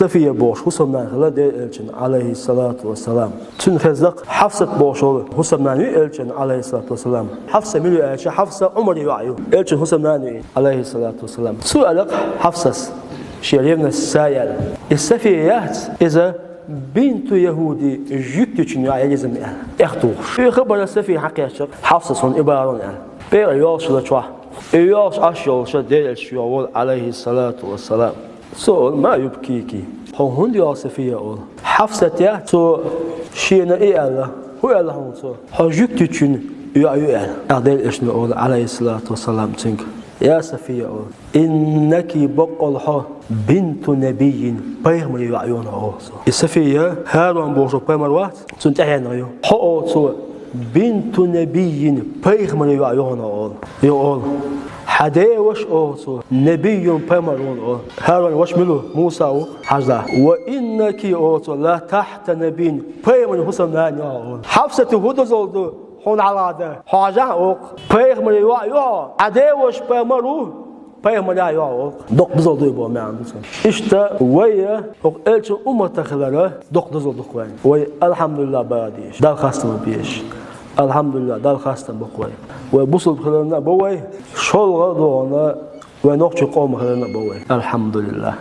Safiye boş Hussam'dan hıla de elçin aleyhissalatu vesselam. Tün fezdak Hafsat boş olur. Hussam'dan elçin aleyhissalatu vesselam. Hafsa milü elçi Hafsa Umar yu'ayu. Elçin Hussam'dan aleyhissalatu vesselam. Sualak Hafsas. شيريفنا السائل السفيات إذا بنت يهودي جبت شنو يجزم اختوخ في خبر السفيه حقيقة حفصة إبارة بير يوش لتوا يوش أشياء شديد الشيوخ عليه الصلاة والسلام سؤال ما يبكيكي هون دي السفيه أول حفصة يا تو شينا إيه الله هو الله هون تو جبت شنو يعيال أعدل إشنا أول عليه الصلاة والسلام تنك يا صفية إنك بقلها بنت نبي بيغمر يعيونها الصفية هارون بوشو بيمروات سنتحين ريو حقوة بنت نبي بيغمر يعيونها يقول حدي وش أوصو نبي بيمرون هارون وش ملو موسى حجدا وإنك أوصو لا تحت نبي بيغمر حسن نانيا حفصة هدو زولدو هون على هذا حاجة أوك بيغمر يوعيو عداوش بيمرو بيغمر يوعيو دوق بزولدو يبوا ما عندوش إشتا ويا أوك إلش تخلره دوق بزولدو كوين ويا الحمد لله باديش دال خاستم بيش الحمد لله دال خاستم بقوي وبوصل خلنا بوي شغل دونا ونوقش قوم خلنا بوي الحمد لله